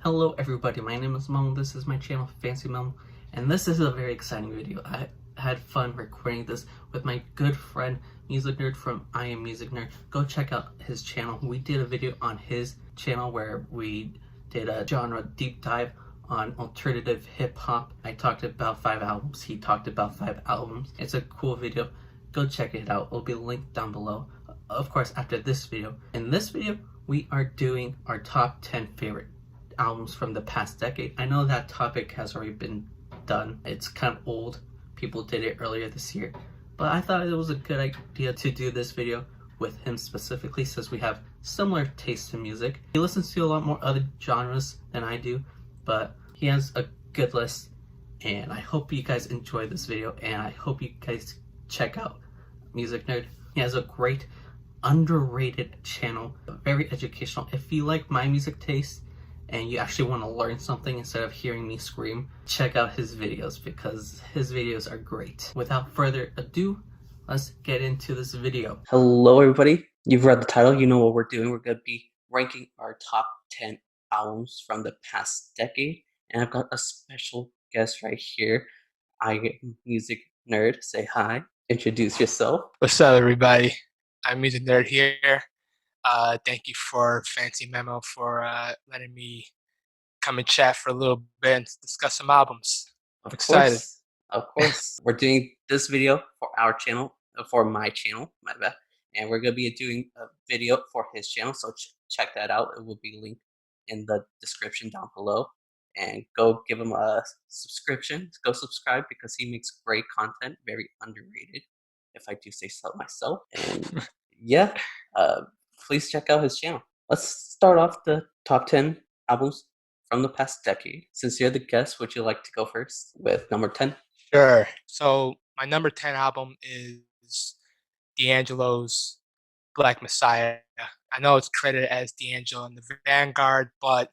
Hello everybody, my name is Memo, this is my channel FancyMemo, and this is a very exciting video. I had fun recording this with my good friend Music Nerd from IAmAMusicNerd. Go check out his channel. We did a video on his channel where we did a genre deep dive on alternative hip-hop. I talked about 5 albums, he talked about 5 albums. It's a cool video. Go check it out, it'll be linked down below. Of course, after this video. In this video, we are doing our top 10 favorite albums from the past decade. I know that topic has already been done. It's kind of old. People did it earlier this year. But I thought it was a good idea to do this video with him specifically since we have similar tastes in music. He listens to a lot more other genres than I do, but he has a good list, and I hope you guys enjoy this video, and I hope you guys check out Music Nerd. He has a great underrated channel, very educational. If you like my music taste and you actually want to learn something instead of hearing me scream, check out his videos because his videos are great. Without further ado, let's get into this video. Hello everybody, you've read the title, you know what we're doing. We're going to be ranking our top 10 albums from the past decade, and I've got a special guest right here. IAmAMusicNerd, say hi, introduce yourself. What's up, everybody? I'm Music Nerd here. Thank you for FancyMemo for letting me come and chat for a little bit and discuss some albums. I'm excited. Of course. We're doing this video for our channel, for my channel, my bad. And we're going to be doing a video for his channel, so check that out. It will be linked in the description down below. And go give him a subscription. Go subscribe because he makes great content, very underrated, if I do say so myself. And yeah, please check out his channel. Let's start off the top 10 albums from the past decade. Since you're the guest, would you like to go first with number 10? Sure. So my number 10 album is D'Angelo's Black Messiah. I know it's credited as D'Angelo in the Vanguard, but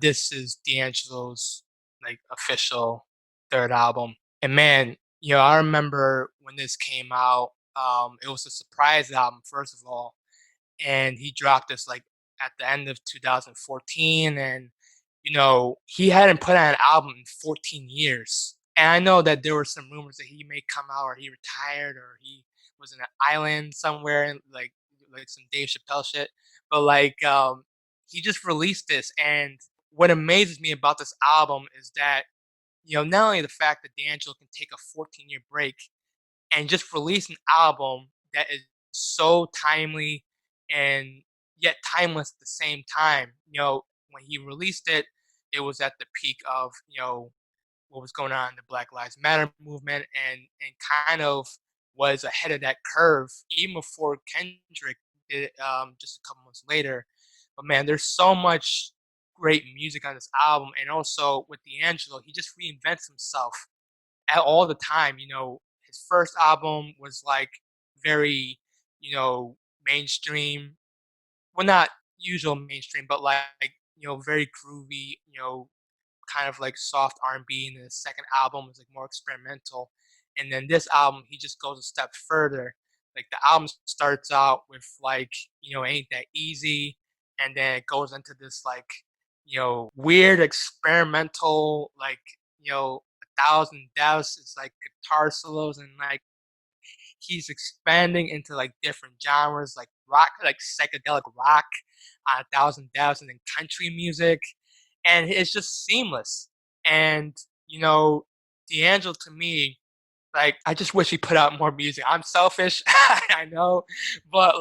this is D'Angelo's like official third album. And man, I remember when this came out, it was a surprise album, first of all. And he dropped this like at the end of 2014, and he hadn't put out an album in 14 years. And I know that there were some rumors that he may come out or he retired or he was in an island somewhere and like some Dave Chappelle shit. But he just released this, and what amazes me about this album is that not only the fact that D'Angelo can take a 14-year break and just release an album that is so timely and yet timeless at the same time. When he released it, it was at the peak of what was going on in the Black Lives Matter movement, and kind of was ahead of that curve even before Kendrick did it, just a couple months later. But man, there's so much great music on this album, and also with D'Angelo, he just reinvents himself all the time. His first album was like very, mainstream. Well, not usual mainstream, but very groovy, kind of like soft R&B. And then the second album was like more experimental. And then this album, he just goes a step further. Like the album starts out with Ain't That Easy. And then it goes into this weird experimental, 1,000 Deaths. It's like guitar solos, and he's expanding into different genres like rock, like psychedelic rock, 1,000 Deaths, and then country music, and it's just seamless. And D'Angelo, to me, I just wish he put out more music. I'm selfish, I know, but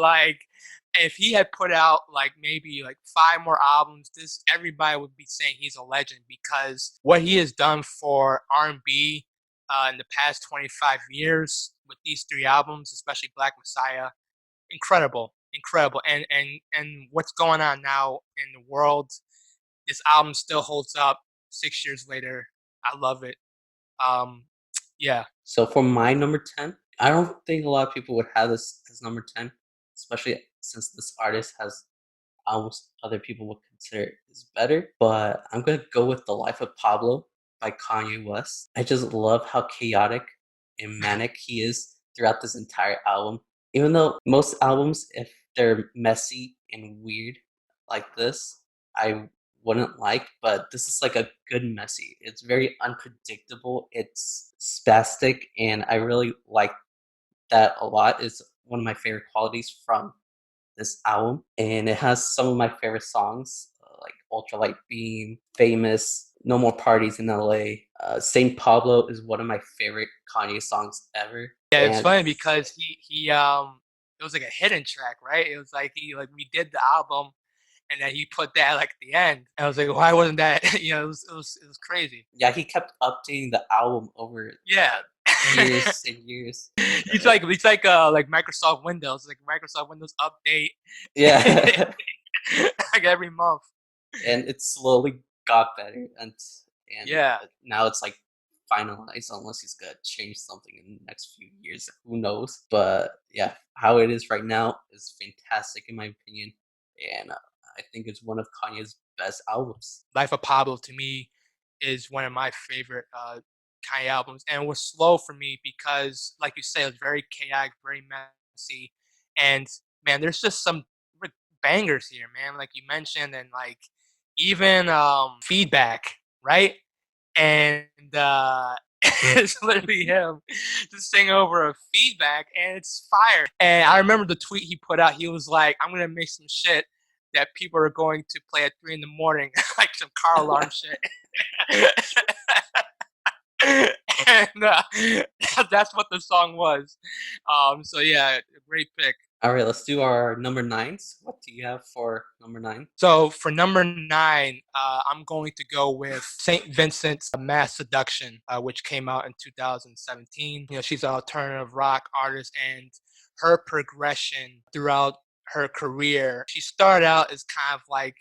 if he had put out maybe 5 more albums, everybody would be saying he's a legend, because what he has done for R&B in the past 25 years with these 3 albums, especially Black Messiah, incredible. And what's going on now in the world, this album still holds up 6 years later. I love it. Yeah. So for my number 10, I don't think a lot of people would have this as number 10, especially since this artist has albums other people would consider is better. But I'm going to go with The Life of Pablo by Kanye West. I just love how chaotic and manic he is throughout this entire album. Even though most albums, if they're messy and weird like this, I wouldn't like, but this is like a good messy. It's very unpredictable. It's spastic, and I really like that a lot. It's one of my favorite qualities from this album, and it has some of my favorite songs like Ultralight Beam, Famous, No More Parties in LA. Saint Pablo is one of my favorite Kanye songs ever. Yeah, it's And funny because he it was like a hidden track, right? It was like he like we did the album and then he put that like at the end. And I was like, why wasn't that it was crazy. yeah, he kept updating the album over Yeah. years and years. It's like Microsoft Windows, like Microsoft Windows update Yeah. like every month. And it slowly got better, and Yeah. now it's like finalized unless he's gonna change something in the next few years. Who knows? But yeah, how it is right now is fantastic in my opinion, and I think it's one of Kanye's best albums. Life of Pablo to me is one of my favorite Kanye albums, and it was slow for me because, like you say, it was very chaotic, very messy, and man, there's just some bangers here, man. Like you mentioned, and like even feedback, right? And it's literally him just singing over a feedback, and it's fire. And I remember the tweet he put out. He was like, "I'm gonna make some shit that people are going to play at 3 in the morning, like some car alarm shit." And that's what the song was. So yeah, great pick. All right, let's do our number nines. What do you have for number 9? So for number 9, I'm going to go with Saint Vincent's Mass Seduction, which came out in 2017. You know, she's an alternative rock artist, and her progression throughout her career, she started out as kind of like,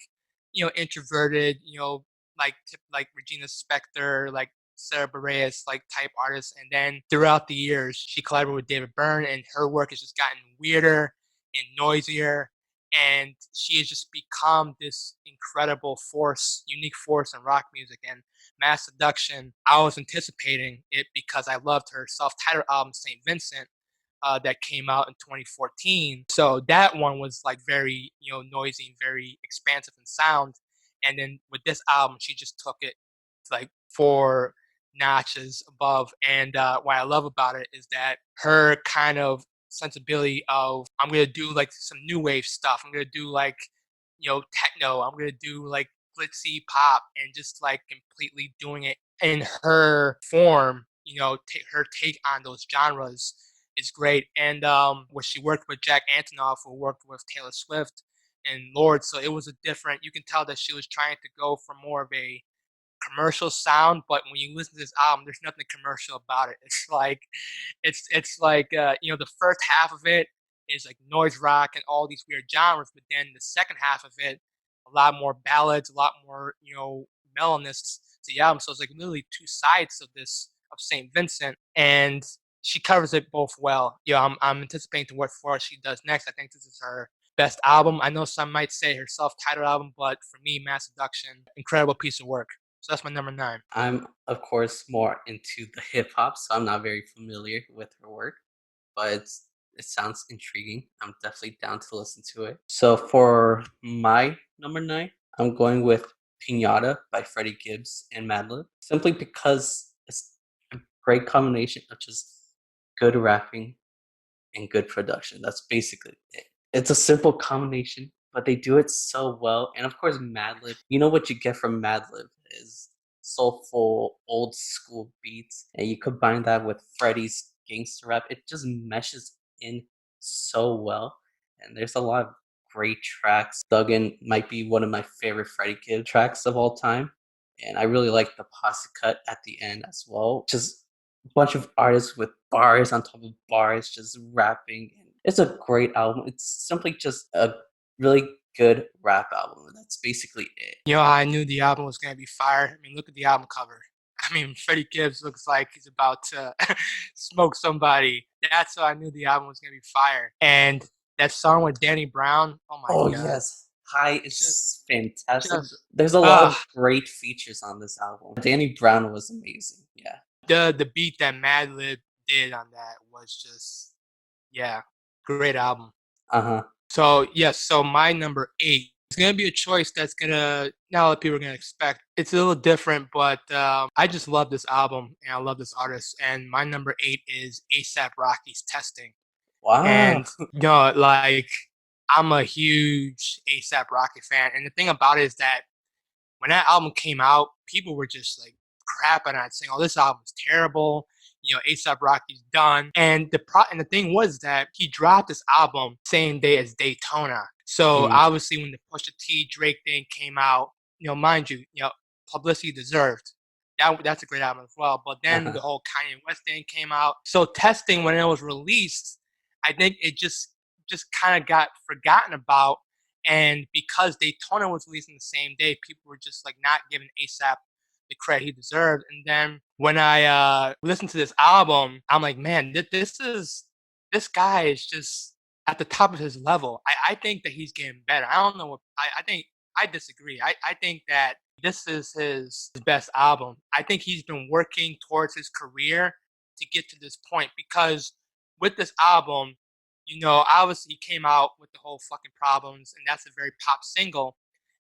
introverted, like Regina Spektor, like Sarah Bareilles, like type artist, and then throughout the years, she collaborated with David Byrne, and her work has just gotten weirder and noisier, and she has just become this incredible force, unique force in rock music. And Mass Seduction, I was anticipating it because I loved her self-titled album Saint Vincent, that came out in 2014. So that one was like very, noisy and very expansive in sound. And then with this album, she just took it like 4 notches above. And what I love about it is that her kind of sensibility of, I'm gonna do like some new wave stuff. I'm gonna do like, techno. I'm gonna do like glitzy pop, and just like completely doing it in her form. Her take on those genres is great. And where she worked with Jack Antonoff, who worked with Taylor Swift and Lord, so it was a different. You can tell that she was trying to go for more of a commercial sound, but when you listen to this album, there's nothing commercial about it. It's like the first half of it is like noise rock and all these weird genres, but then the second half of it, a lot more ballads, a lot more mellowness to the album. So it's like literally two sides of this of Saint Vincent, and she covers it both well. I'm anticipating what for she does next. I think this is her best album. I know some might say her self-titled album, but for me, Mass Seduction, incredible piece of work. So that's my number 9. I'm of course more into the hip hop, so I'm not very familiar with her work, but it sounds intriguing. I'm definitely down to listen to it. So for my number 9, I'm going with Pinata by Freddie Gibbs and Madlib, simply because it's a great combination of just good rapping and good production. That's basically it. It's a simple combination, but they do it so well. And of course, Madlib. You know what you get from Madlib is soulful, old school beats, and you combine that with Freddie's gangster rap. It just meshes in so well. And there's a lot of great tracks. Thuggin' might be one of my favorite Freddie Gibbs tracks of all time. And I really like the posse cut at the end as well. Just a bunch of artists with bars on top of bars, just rapping. It's a great album. It's simply just a really good rap album, and that's basically it. You know how I knew the album was going to be fire? I mean, look at the album cover. I mean, Freddie Gibbs looks like he's about to smoke somebody. That's how I knew the album was going to be fire. And that song with Danny Brown, oh my Oh God. yes, High is Just- fantastic. just- There's a lot of great features on this album. Danny Brown was amazing. Yeah. The beat that Madlib did on that was just, yeah, great album. Uh huh. So yes, so my number 8 It's gonna be a choice that's gonna not a lot of people are gonna expect. It's a little different, but I just love this album and I love this artist. And my number 8 is ASAP Rocky's Testing. Wow. And like I'm a huge ASAP Rocky fan. And the thing about it is that when that album came out, people were just like crapping on it, saying, "Oh, this album's terrible." ASAP Rocky's done. And the thing was that he dropped this album same day as Daytona. So Mm. obviously, when the Pusha T Drake thing came out, mind you, publicity deserved. That's a great album as well. But then Uh-huh. the whole Kanye West thing came out. So Testing, when it was released, I think it just kind of got forgotten about. And because Daytona was released on the same day, people were just like not giving ASAP the credit he deserved. And then when I listened to this album, I'm like, man, this guy is just at the top of his level. I think that he's getting better. I don't know what I think. I disagree. I think that this is his best album. I think he's been working towards his career to get to this point because with this album, obviously he came out with the whole fucking problems, and that's a very pop single.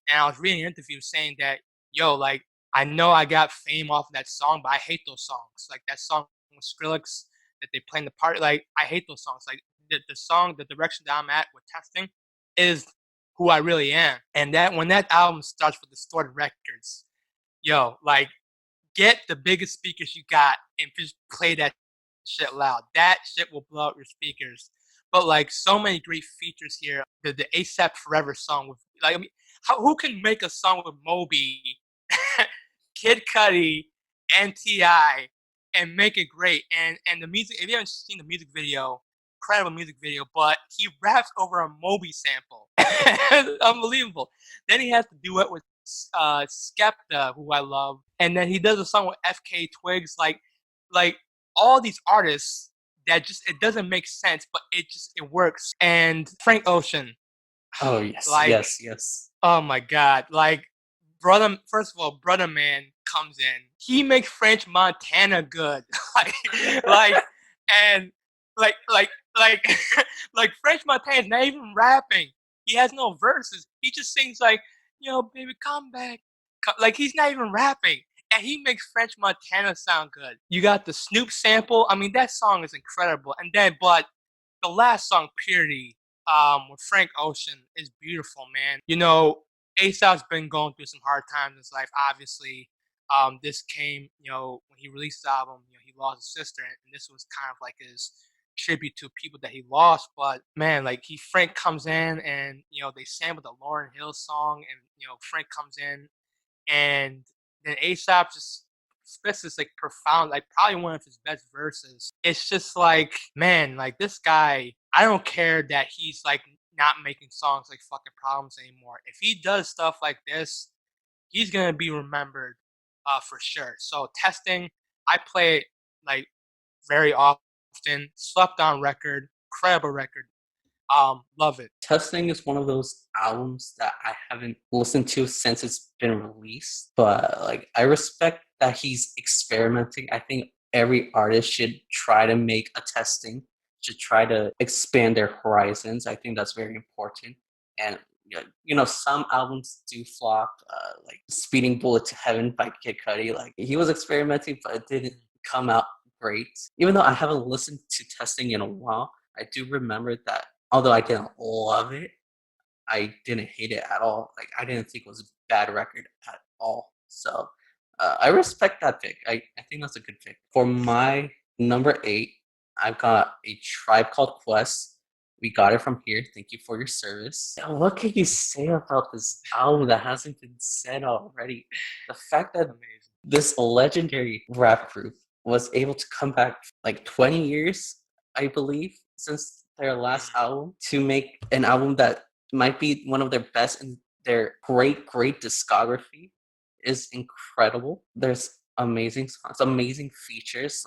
And I was reading an interview saying that, yo, like, I know I got fame off of that song, but I hate those songs. Like that song with Skrillex that they play in the party. Like, I hate those songs. Like the song, the direction that I'm at with Testing is who I really am. And that when that album starts with Distorted Records, yo, like get the biggest speakers you got and just play that shit loud. That shit will blow out your speakers. But like so many great features here. The ASAP Forever song with like I mean, who can make a song with Moby, Kid Cudi, and Ti, and make it great? And the music. If you haven't seen the music video, incredible music video. But he raps over a Moby sample. Unbelievable. Then he has to do it with Skepta, who I love, and then he does a song with FK Twigs. Like all these artists that just it doesn't make sense, but it works. And Frank Ocean, Oh yes, like yes, yes. oh my god, like brother. First of all, Brother Man comes in. He makes French Montana good, like like and like like French Montana's not even rapping. He has no verses. He just sings like, baby, come back. Like he's not even rapping. And he makes French Montana sound good. You got the Snoop sample. I mean, that song is incredible. And then, but the last song, Purity, with Frank Ocean, is beautiful, man. ASAP's been going through some hard times in his life. Obviously, this came, when he released the album, he lost his sister, and this was kind of like his tribute to people that he lost. But man, like Frank comes in, and they sampled the Lauryn Hill song, and Frank comes in, and then ASAP just spits this like profound, like probably one of his best verses. It's just like, man, like this guy, I don't care that he's like not making songs like fucking Problems anymore. If he does stuff like this, he's gonna be remembered for sure. So Testing, I play it like very often. Slept on record, incredible record. Love it. Testing is one of those albums that I haven't listened to since it's been released, but like I respect that he's experimenting. I think every artist should try to make a testing, should try to expand their horizons. I think that's very important. And some albums do flop, like "Speeding Bullet to Heaven" by Kid Cudi. Like he was experimenting, but it didn't come out great. Even though I haven't listened to Testing in a while, I do remember that although I didn't love it, I didn't hate it at all. Like I didn't think it was a bad record at all. So I respect that pick. I think that's a good pick. For my number 8, I've got a Tribe Called Quest. We got it from here. Thank you for your service. Now, what can you say about this album that hasn't been said already? The fact that this legendary rap group was able to come back like 20 years, I believe, since their last album to make an album that might be one of their best in their great discography is incredible. There's amazing songs, amazing features.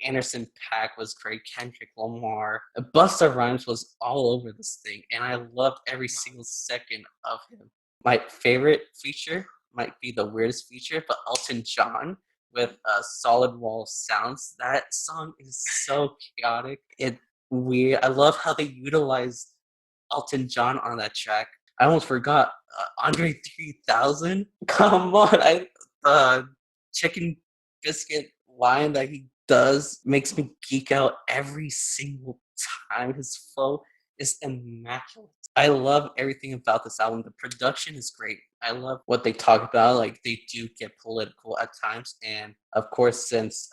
Anderson .Paak was great. Kendrick Lamar, Busta Rhymes was all over this thing, and I loved every single second of him. My favorite feature might be the weirdest feature, but Elton John with Solid Wall Sounds. That song is so chaotic. It weird. I love how they utilized Elton John on that track. I almost forgot Andre 3000. Come on, the chicken biscuit line that he does makes me geek out every single time. His flow is immaculate. I love everything about this album. The production is great. I love what they talk about. Like they do get political at times, and of course, since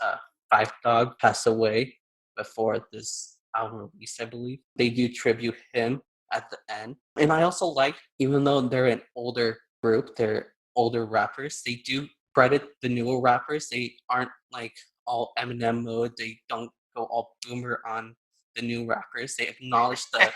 Five Dog passed away before this album release, I believe they do tribute him at the end. And I also like, even though they're an older group, they're older rappers, they do credit the newer rappers. They aren't like all Eminem mode. They don't go all boomer on the new rappers. They acknowledge the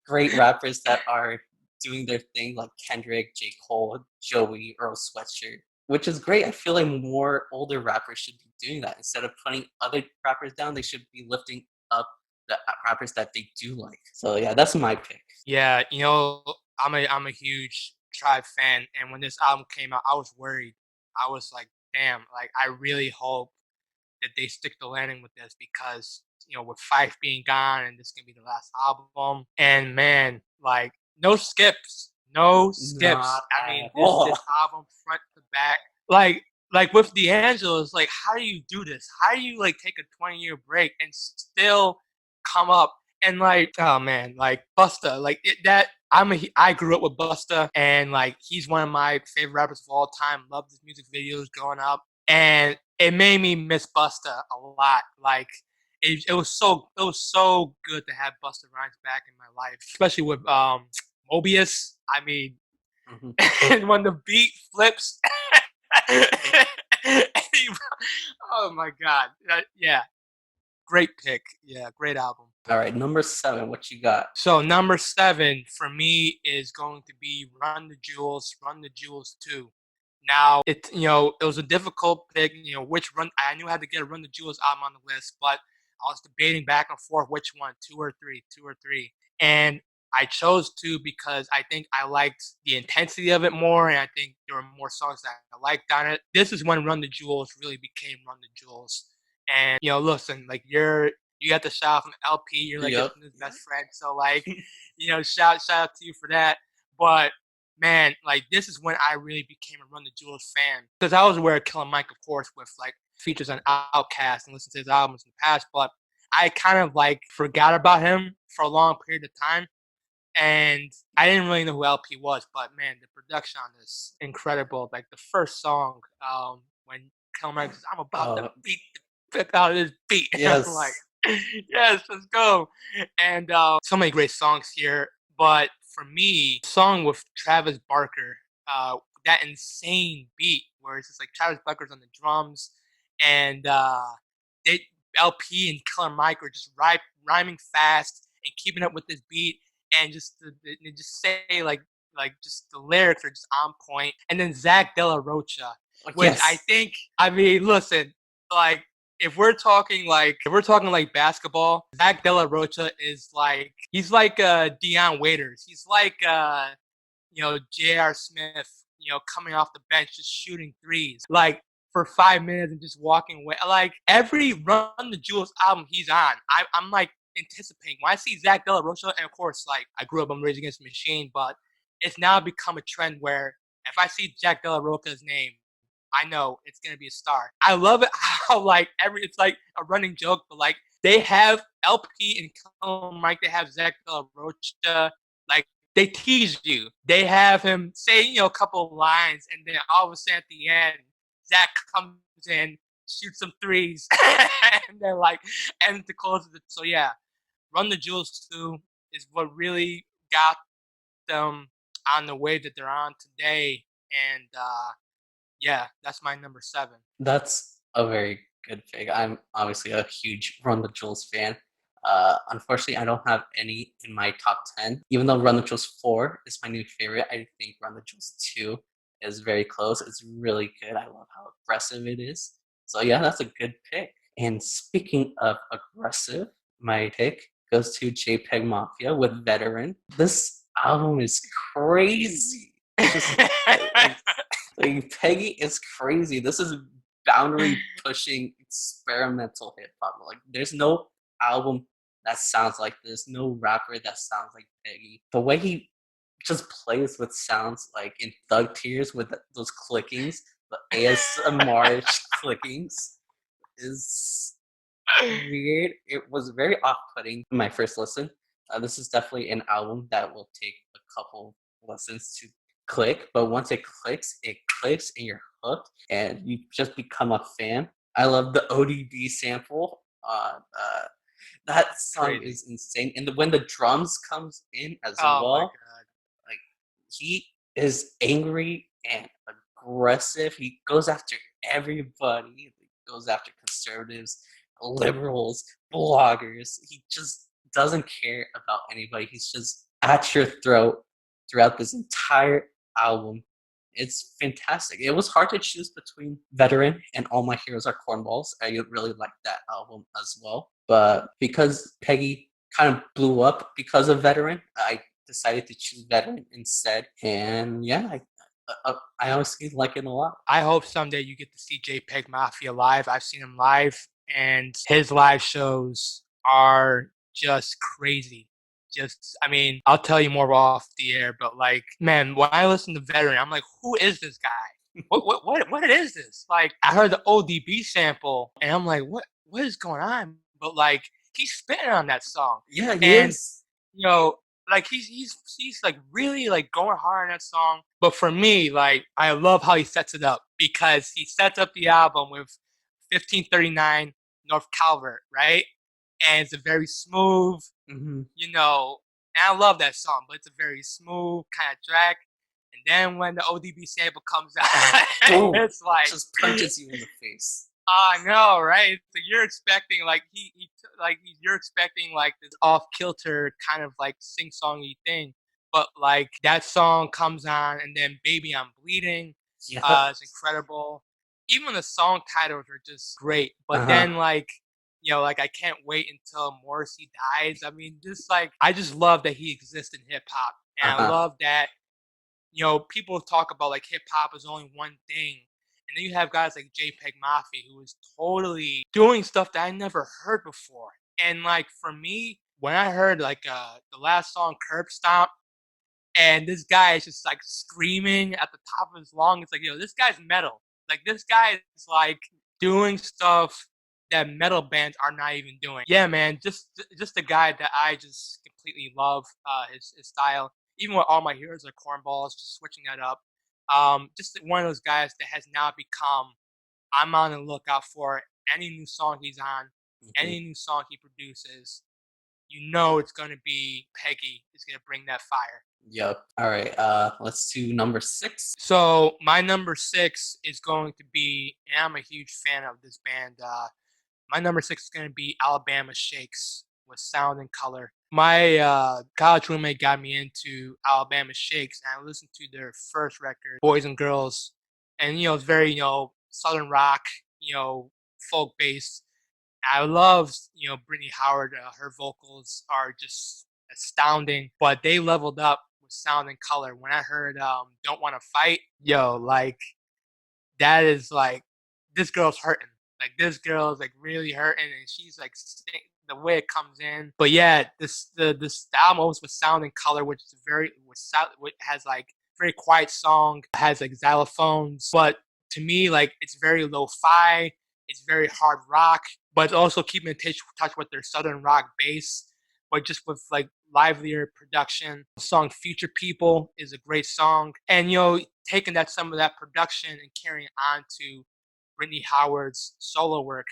great rappers that are doing their thing, like Kendrick, J. Cole, Joey, Earl Sweatshirt, which is great. I feel like more older rappers should be doing that. Instead of putting other rappers down, they should be lifting up the rappers that they do like. So yeah, that's my pick. Yeah, I'm a huge Tribe fan, and when this album came out, I was worried. I was like, damn, like I really hope that they stick the landing with this because with Fife being gone and this is gonna be the last album. And man, like no skips, no skips. Not I mean, at this all. this album front to back, like with D'Angelo, it's like how do you do this? How do you like take a 20-year break and still come up and like oh man, like Busta, like I grew up with Busta and like he's one of my favorite rappers of all time. Loved his music videos growing up, and it made me miss Busta a lot. Like it was so good to have Busta Rhymes back in my life, especially with Mobius. I mean, Mhm. and when the beat flips, oh my god, yeah, great pick, yeah, great album. All right, number 7. What you got? So number 7 for me is going to be Run the Jewels 2. Now it was a difficult pick. Which run I knew I had to get a Run the Jewels album on the list, but I was debating back and forth which one, two or three, and I chose 2 because I think I liked the intensity of it more, and I think there were more songs that I liked on it. This is when Run the Jewels really became Run the Jewels, and listen, like you got the shout from LP. You're like Yep. his best friend, so like shout out to you for that. But man, like this is when I really became a Run the Jewels fan because I was aware of Killer Mike, of course, with like features on Outkast and listened to his albums in the past, but I kind of like forgot about him for a long period of time, and I didn't really know who LP was. But man, the production on this incredible. Like the first song, when Killer Mike says, "I'm about to beat the pick out of this beat," and I'm like, Yes. yes, let's go. And so many great songs here. But for me, song with Travis Barker, that insane beat where it's just like Travis Barker's on the drums and they LP and Killer Mike are just rhyming fast and keeping up with this beat and they just say like just the lyrics are just on point. And then Zach De La Rocha, which I Yes. think I mean, listen, like if we're talking like basketball, Zach De La Rocha is like he's like Deion Waiters. He's like J.R. Smith, coming off the bench just shooting threes. Like for 5 minutes and just walking away. Like every Run the Jewels album he's on, I'm like anticipating. When I see Zach De La Rocha, and of course, like I grew up on Rage Against the Machine, but it's now become a trend where if I see Jack De La Rocha's name, I know it's gonna be a star. I love it how like it's like a running joke, but like they have LP and Killer Mike, they have Zach De La Rocha, like they tease you. They have him say, a couple of lines, and then all of a sudden at the end, Zach comes in, shoots some threes, and then like ends the close of it. So yeah, Run the Jewels 2 is what really got them on the way that they're on today. And yeah, that's my number 7. That's a very good pick. I'm obviously a huge Run the Jewels fan. Unfortunately, I don't have any in my top 10. Even though Run the Jewels 4 is my new favorite, I think Run the Jewels 2 is very close. It's really good. I love how aggressive it is. So, yeah, that's a good pick. And speaking of aggressive, my pick goes to JPEG Mafia with Veteran. This album is crazy. It's just like Peggy is crazy. This is boundary pushing experimental hip hop. Like there's no album that sounds like this, no rapper that sounds like Peggy. The way he just plays with sounds like in Thug Tears with those clickings, the ASMR clickings is weird. It was very off-putting my first listen. This is definitely an album that will take a couple listens to click, but once it clicks and you're hooked and you just become a fan. I love the ODB sample. That song Crazy. is insane, and when the drums comes in as Oh my well, god. like he is angry and aggressive. He goes after everybody. He goes after conservatives, liberals, bloggers. He just doesn't care about anybody. He's just at your throat throughout this entire album. It's fantastic. It was hard to choose between Veteran and All My Heroes Are Cornballs. I really liked that album as well. But because Peggy kind of blew up because of Veteran, I decided to choose Veteran instead. And yeah, I honestly like it a lot. I hope someday you get to see JPEG Mafia live. I've seen him live, and his live shows are just crazy. Just, I mean, I'll tell you more off the air, but like, man, when I listen to Veteran, I'm like, who is this guy? What is this? Like, I heard the ODB sample, and I'm like, what is going on? But like, he's spitting on that song, Yeah, he and is. you know, like he's like really like going hard on that song. But for me, like I love how he sets it up because he sets up the album with 1539 North Calvert, right? And it's a very smooth, Mm-hmm. you know, and I love that song, but it's a very smooth kind of track. And then when the ODB sample comes out, Boom! it's It like just punches you in the face. I know, right? So you're expecting like you're expecting like this off kilter kind of like sing songy thing, but like that song comes on and then "Baby I'm Bleeding" Yeah. is incredible. Even the song titles are just great. But Uh-huh. then like like I can't wait until Morrissey dies. I mean, just like I just love that he exists in hip hop, and I Uh-huh. love that people talk about like hip hop is only one thing. And then you have guys like JPEG Mafia who is totally doing stuff that I never heard before. And like for me, when I heard like the last song Curb Stomp and this guy is just like screaming at the top of his lungs, it's like, this guy's metal. Like this guy is like doing stuff that metal bands are not even doing. Yeah, man, just a guy that I just completely love his style. Even with All My Heroes Are Cornballs, just switching that up. Just one of those guys that has now become. I'm on the lookout for any new song he's on, Mm-hmm. any new song he produces. You know it's gonna be Peggy is gonna bring that fire. Yep. All right. Let's do number 6. So my number 6 is going to be, and I'm a huge fan of this band. My number 6 is going to be Alabama Shakes with Sound and Color. My college roommate got me into Alabama Shakes, and I listened to their first record, Boys and Girls, and it's very southern rock, folk based. I love Brittany Howard. Her vocals are just astounding, but they leveled up with Sound and Color. When I heard "Don't Want to Fight," like that is like this girl's hurting. Like this girl is like really hurting, and she's like the way it comes in. But yeah, this album opens with Sound and Color, which is which has like very quiet song, has like xylophones, but to me like it's very lo-fi. It's very hard rock, but it's also keeping in touch with their southern rock bass, but just with like livelier production. The song "Future People" is a great song, and taking some of that production and carrying it on to Brittany Howard's solo work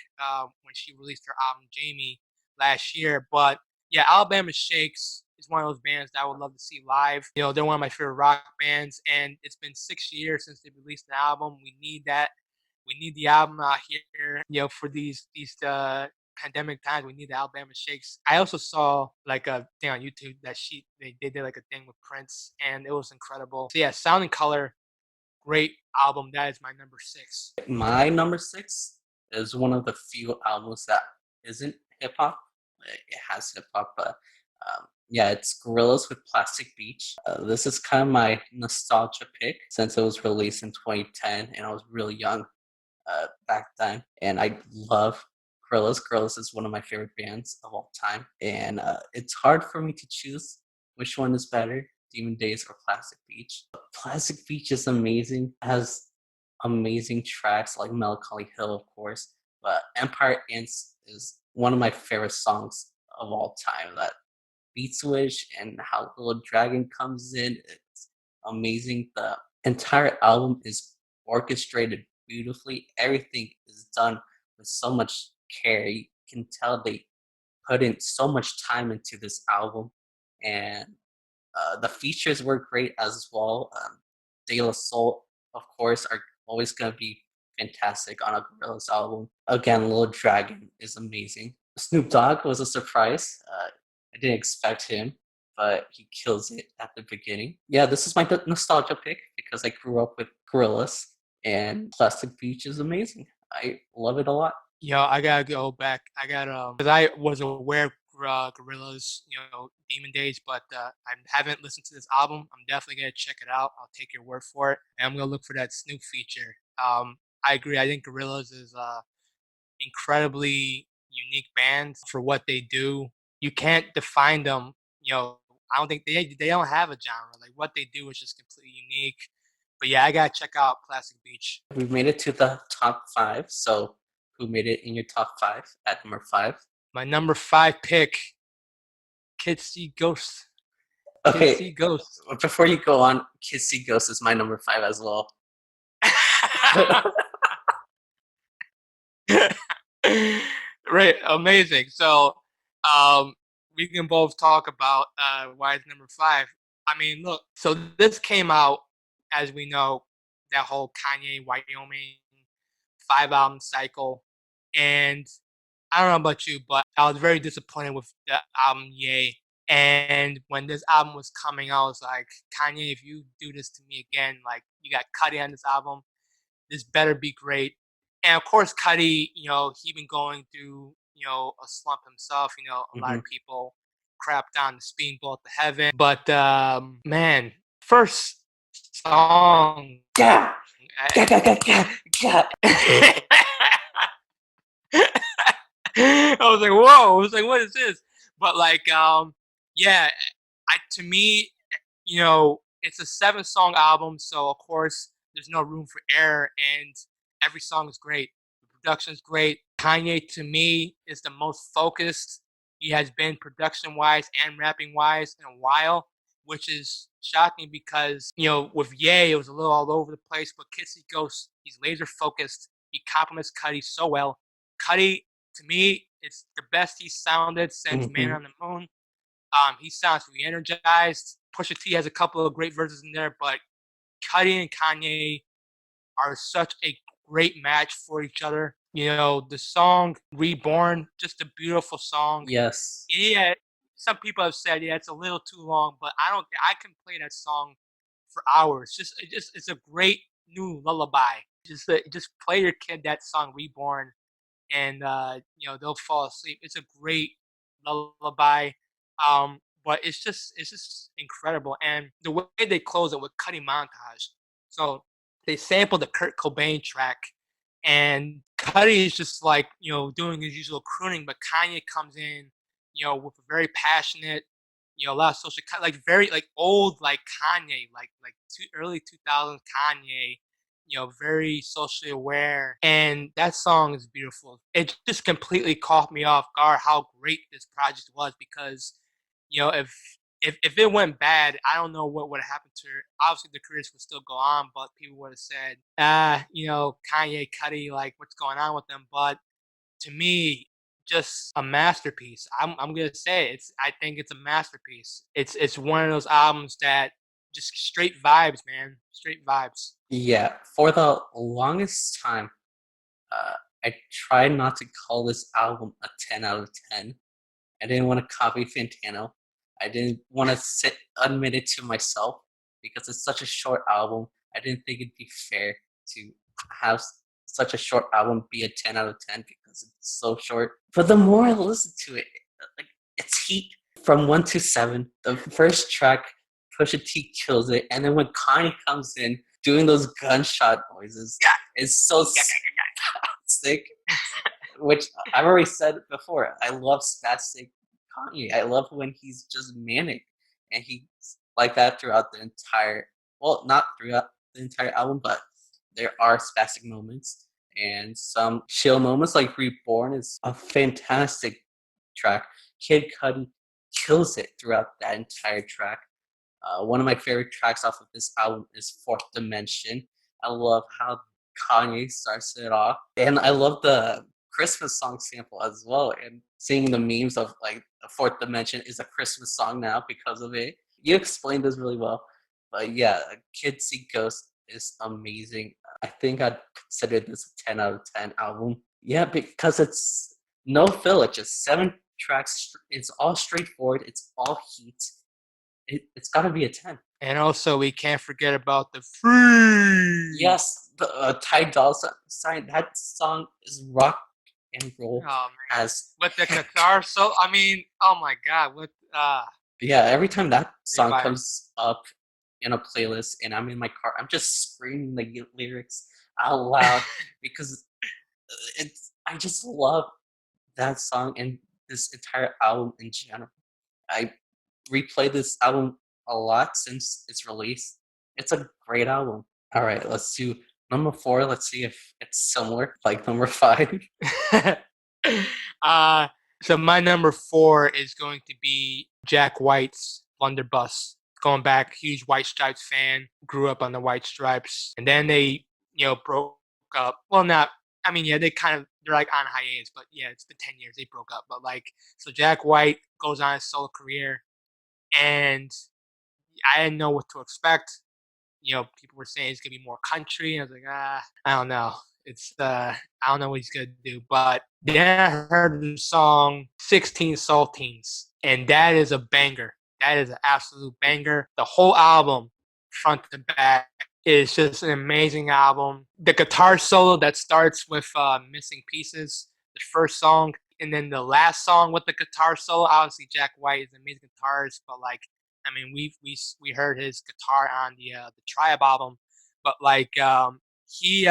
when she released her album Jamie last year. But yeah, Alabama Shakes is one of those bands that I would love to see live. They're one of my favorite rock bands, and it's been 6 years since they released an album. We need that. We need the album out here, for these pandemic times. We need the Alabama Shakes. I also saw like a thing on YouTube that they did like a thing with Prince, and it was incredible. So yeah, Sound and Color, great album. That is my number 6. My number 6 is one of the few albums that isn't hip hop. It has hip hop, but yeah, it's Gorillaz with Plastic Beach. This is kind of my nostalgia pick since it was released in 2010 and I was really young back then. And I love Gorillaz. Gorillaz is one of my favorite bands of all time. And it's hard for me to choose which one is better. Demon Days or Plastic Beach. Plastic Beach is amazing. It has amazing tracks like Melancholy Hill, of course, but Empire Ants is one of my favorite songs of all time. That beat switch and how Little Dragon comes in, it's amazing. The entire album is orchestrated beautifully. Everything is done with so much care. You can tell they put in so much time into this album, and the features were great as well. De La Soul, of course, are always going to be fantastic on a Gorillaz album. Again, Little Dragon is amazing. Snoop Dogg was a surprise. I didn't expect him, but he kills it at the beginning. Yeah, this is my nostalgia pick because I grew up with Gorillaz, and Plastic Beach is amazing. I love it a lot. Yo, I gotta go back. I gotta, because I was aware of Gorillaz, Demon Days, but I haven't listened to this album. I'm definitely gonna check it out. I'll take your word for it, and I'm gonna look for that Snoop feature. I agree. I think Gorillaz is incredibly unique band for what they do. You can't define them. I don't think they don't have a genre. Like what they do is just completely unique. But yeah, I gotta check out Plastic Beach. We've made it to the top 5, so who made it in your top 5 at number 5? My number 5 pick, Kids See Ghosts. Okay, Kids See Ghosts. before you go on, Kids See Ghosts is my number 5 as well. Right, amazing. So, we can both talk about why it's number 5. I mean, look. So this came out, as we know, that whole Kanye Wyoming 5-album cycle, and I don't know about you, but I was very disappointed with the album Ye. And when this album was coming out, I was like, Kanye, if you do this to me again, like you got Cudi on this album, this better be great. And of course, Cudi, he been going through, a slump himself. A lot of people crapped on the Speedball to Heaven. But man, first song. Yeah. Yeah. I was like, whoa! I was like, what is this? But like, yeah, to me, it's a 7-song album, so of course there's no room for error, and every song is great. The production's great. Kanye, to me, is the most focused he has been production-wise and rapping-wise in a while, which is shocking because, with Ye, it was a little all over the place, but Kids See Ghosts, he's laser-focused. He compliments Cudi so well. Cudi, to me, it's the best he's sounded since Man on the Moon. He sounds re-energized. Pusha T has a couple of great verses in there, but Cudi and Kanye are such a great match for each other. The song Reborn, just a beautiful song. Yes. Yeah, some people have said, yeah, it's a little too long, but I can play that song for hours. It's a great new lullaby. Just play your kid that song Reborn, and they'll fall asleep. It's a great lullaby, but it's just incredible, and the way they close it with Cudi montage. So they sampled the Kurt Cobain track, and Cudi is just like doing his usual crooning, but Kanye comes in with a very passionate, a lot of social, like very like old like Kanye, like early 2000s Kanye, very socially aware, and that song is beautiful. It just completely caught me off guard how great this project was because, if it went bad, I don't know what would have happened to her. Obviously, the careers would still go on, but people would have said, Kanye, Cudi, like what's going on with them? But to me, just a masterpiece. I'm gonna say I think it's a masterpiece. It's one of those albums that just straight vibes, man. Straight vibes. Yeah, for the longest time, I tried not to call this album a 10 out of 10. I didn't want to copy Fantano. I didn't want to admit it to myself because it's such a short album. I didn't think it'd be fair to have such a short album be a 10 out of 10 because it's so short. But the more I listen to it, like it's heat from 1 to 7. The first track, Pusha T kills it, and then when Kanye comes in doing those gunshot noises, it's so sick. Which I've already said before. I love spastic Kanye. I love when he's just manic and he's like that throughout the entire. Well, not throughout the entire album, but there are spastic moments and some chill moments. Like Reborn is a fantastic track. Kid Cudi kills it throughout that entire track. One of my favorite tracks off of this album is Fourth Dimension. I love how Kanye starts it off. And I love the Christmas song sample as well. And seeing the memes of like the Fourth Dimension is a Christmas song now because of it. You explained this really well. But yeah, Kids See Ghosts is amazing. I think I'd consider this a 10 out of 10 album. Yeah, because it's no filler, just 7 tracks. It's all straightforward. It's all heat. It's got to be a 10. And also, we can't forget about the free. Yes, the Ty Dolla Sign. That song is rock and roll. Oh man, As with the guitar. So I mean, oh my god, with yeah, every time that song fire. comes up in a playlist and I'm in my car, I'm just screaming the lyrics out loud because it's. I just love that song and this entire album in general. I replay this album a lot since its release. It's a great album. All right, let's do number 4. Let's see if it's similar like number 5. So my number 4 is going to be Jack White's Blunderbuss. Going back, huge White Stripes fan. Grew up on the White Stripes, and then they, broke up. Well, not. I mean, yeah, they're like on hiatus, but yeah, it's been 10 years they broke up. But like, so Jack White goes on his solo career, and I didn't know what to expect. People were saying it's gonna be more country, and I was like, I don't know. I don't know what he's gonna do. But then I heard the song 16 Saltines, and that is a banger. That is an absolute banger. The whole album, front to back, is just an amazing album. The guitar solo that starts with Missing Pieces, the first song, and then the last song with the guitar solo. Obviously, Jack White is an amazing guitarist, but like, I mean, we heard his guitar on the Tribe album, but like he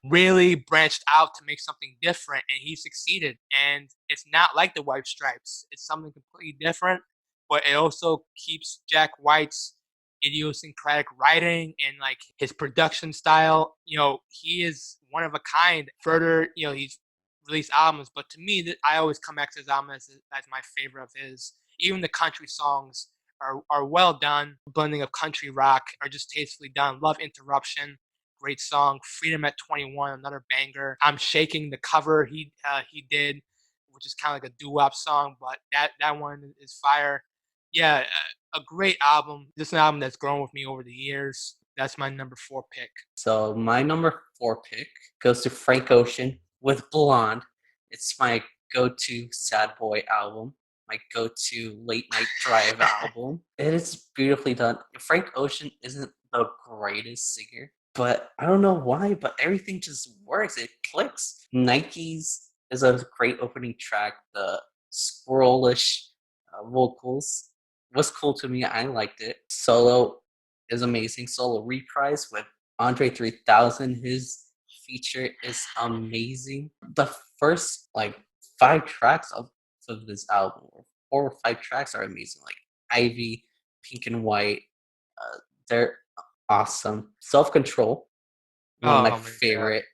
really branched out to make something different, and he succeeded. And it's not like the White Stripes; it's something completely different. But it also keeps Jack White's idiosyncratic writing and like his production style. He is one of a kind. Further, he's released albums, but to me, I always come back to his album as my favorite of his. Even the country songs are well done. Blending of country rock are just tastefully done. Love Interruption, great song. Freedom at 21, another banger. I'm Shaking, the cover he did, which is kind of like a doo-wop song, but that one is fire. Yeah, a great album. This is an album that's grown with me over the years. That's my number 4 pick. So my number 4 pick goes to Frank Ocean with Blonde. It's my go-to sad boy album, my go-to late night drive album. It is beautifully done. Frank Ocean isn't the greatest singer, but I don't know why, but everything just works. It clicks. Nike's is a great opening track. The squirrelish vocals was cool to me. I liked it. Solo is amazing. Solo reprise with Andre 3000. His feature is amazing. The first like 5 tracks of this album, or 4 or 5 tracks, are amazing. Like Ivy, Pink and White, they're awesome. Self Control, one of my favorite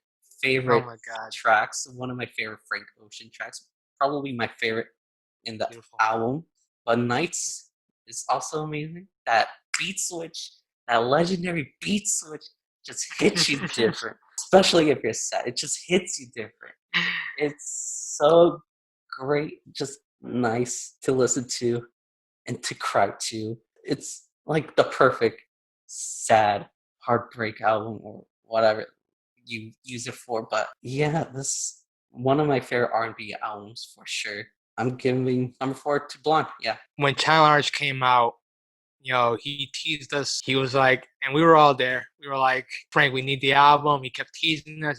Oh my god. tracks. One of my favorite Frank Ocean tracks. Probably my favorite in the Beautiful. album. But Nights is also amazing. That beat switch, that legendary beat switch, just hits you different. Especially if you're sad, it just hits you different. It's so great, just nice to listen to and to cry to. It's like the perfect sad heartbreak album, or whatever you use it for. But yeah, this one of my favorite R&B albums for sure. I'm giving number 4 to Blonde. Yeah. When Channel Orange came out, he teased us. He was like, and we were all there. We were like, Frank, we need the album. He kept teasing us.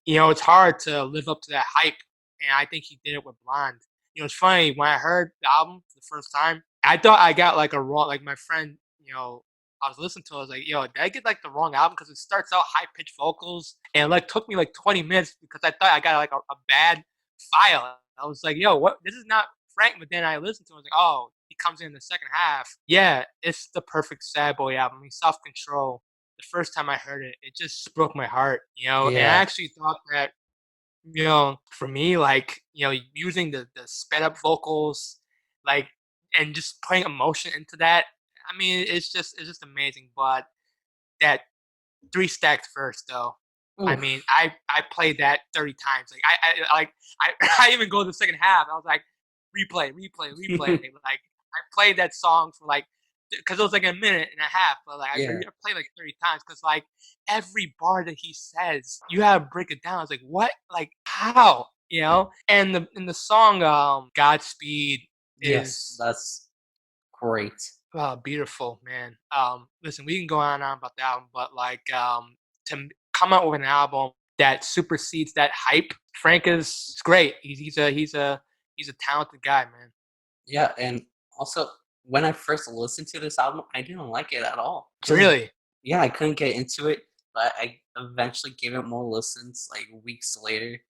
It's hard to live up to that hype. And I think he did it with Blonde. It's funny. When I heard the album for the first time, I thought I got like a wrong, like my friend, I was listening to it. I was like, did I get like the wrong album? Because it starts out high pitched vocals. And it like took me like 20 minutes because I thought I got like a bad file. I was like, what? This is not Frank. But then I listened to it. I was like, oh, comes in the second half, yeah, it's the perfect sad boy album. I mean, Self Control. The first time I heard it, it just broke my heart, you know. And I Yeah. actually thought that, you know, for me, like, you know, using the sped up vocals, like, and just putting emotion into that. I mean, it's just amazing. But that three stacked verse, though. I Oof. mean, I played that 30 times. Like I I even go to the second half. I was like, replay, replay, replay. Like I played that song for like, because it was like a minute and a half, but like Yeah. I played like 30 times because like every bar that he says, you have to break it down. I was like, what? Like how? You know? And the song Godspeed Yes, is that's great. beautiful, man. Listen, we can go on and on about the album, but like, come out with an album that supersedes that hype, Frank is great. He's a talented guy, man. Yeah, and also when I first listened to this album, I didn't like it at all. Just Really, yeah, I couldn't get into it, but I eventually gave it more listens like weeks later,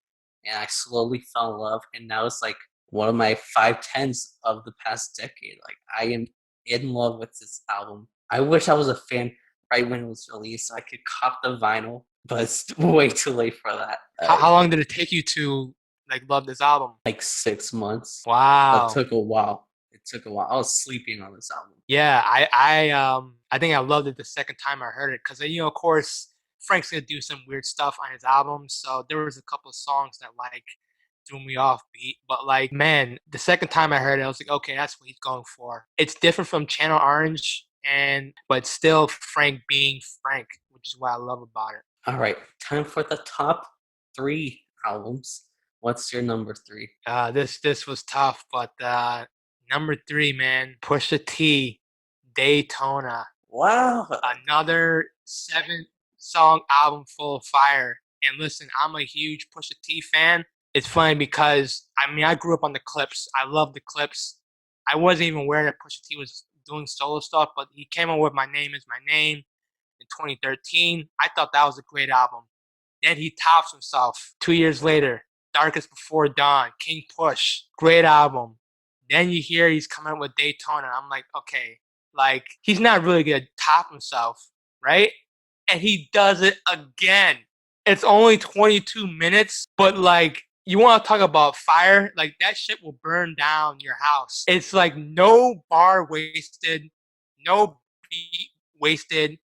and I slowly fell in love. And now it's like one of my 5 tens of the past decade. Like I am in love with this album. I wish I was a fan right when it was released, so I could cop the vinyl, but it's way too late for that. how long did it take you to like love this album? Like 6 months. That Wow. took a while. It took a while. I was sleeping on this album. Yeah, I think I loved it the second time I heard it because you know, of course, Frank's gonna do some weird stuff on his album, so there was a couple of songs that like threw me off beat. But like, man, the second time I heard it, I was like, okay, that's what he's going for. It's different from Channel Orange, and but still Frank being Frank, which is what I love about it. All right, time for the top 3 albums. What's your number 3? This was tough, but number three, man, Pusha T, Daytona. Wow. Another 7 song album full of fire. And listen, I'm a huge Pusha T fan. It's funny because I mean I grew up on the Clips. I love the Clips. I wasn't even aware that Pusha T was doing solo stuff, but he came up with My Name Is My Name in 2013. I thought that was a great album. Then he tops himself 2 years later. Darkest Before Dawn, King Push, great album. Then you hear he's coming up with Daytona. I'm like, okay, like he's not really gonna top himself, right? And he does it again. It's only 22 minutes, but like you want to talk about fire, like that shit will burn down your house. It's like no bar wasted, no beat wasted.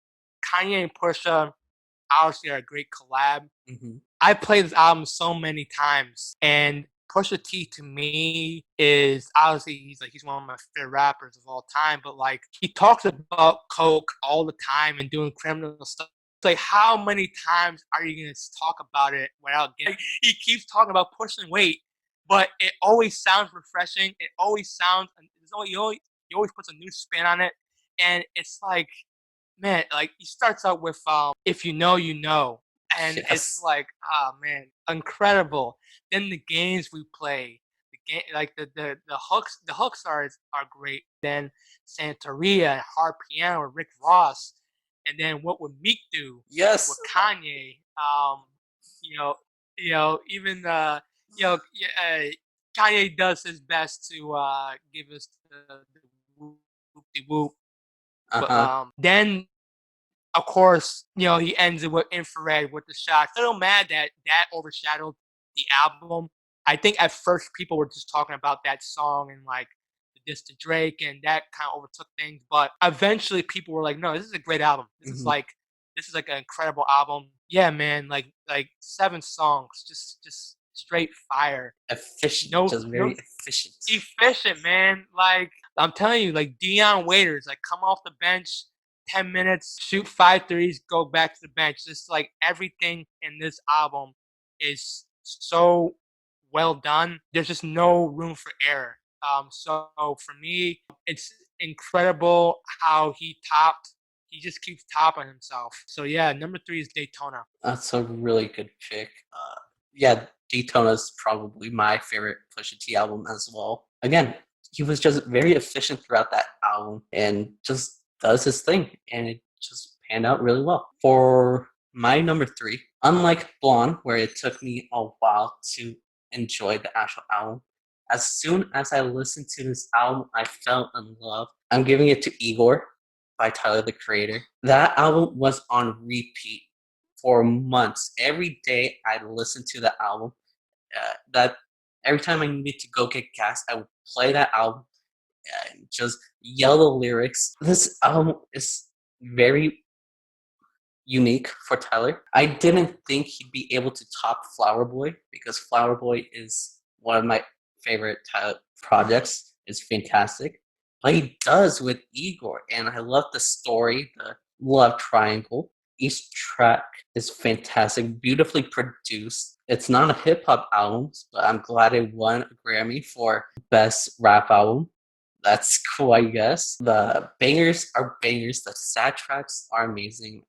Kanye and Pusha obviously are a great collab. Mhm. I played this album so many times, and Pusha T to me is obviously he's one of my favorite rappers of all time. But like he talks about coke all the time and doing criminal stuff. It's like how many times are you gonna talk about it without getting? Like, he keeps talking about pushing weight, but it always sounds refreshing. It always sounds. He always puts a new spin on it, and it's like man, like he starts out with if you know, you know. And it's Yes. like, ah man, incredible. Then the games we play, the game like the hooks are great. Then Santeria, hard piano with Rick Ross, and then what would Meek do Yes. with Kanye? You know, even Kanye does his best to give us the whoop de whoop. But Uh-huh. then of course, you know, he ends it with infrared with the shots. I'm a little mad that that overshadowed the album. I think at first people were just talking about that song and like the diss to Drake, and that kind of overtook things. But eventually, people were like, "No, this is a great album. Mhm. This is like an incredible album." Yeah, man, like 7 songs, just straight fire. Efficient, No, just no, very efficient. efficient, man. Like I'm telling you, like Dion Waiters, like come off the bench, 10 minutes, shoot 5 threes, go back to the bench. Just like everything in this album is so well done. There's just no room for error. So for me, it's incredible how he topped. He just keeps topping himself. So yeah, number 3 is Daytona. That's a really good pick. Yeah, Daytona's probably my favorite Pusha T album as well. Again, he was just very efficient throughout that album and just does his thing, and it just panned out really well. For my number 3, unlike Blonde, where it took me a while to enjoy the actual album, As soon as I listened to this album, I fell in love. I'm giving it to Igor by Tyler the Creator. That album was on repeat for months. Every day I listened to the album. That every time I needed to go get gas, I would play that album and just yell the lyrics. This album is very unique for Tyler. I didn't think he'd be able to top Flower Boy because Flower Boy is one of my favorite Tyler projects. It's fantastic. But he does with Igor, and I love the story, the love triangle. Each track is fantastic, beautifully produced. It's not a hip hop album, but I'm glad it won a Grammy for Best Rap Album. That's cool, I guess. The bangers are bangers. The sad tracks are amazing.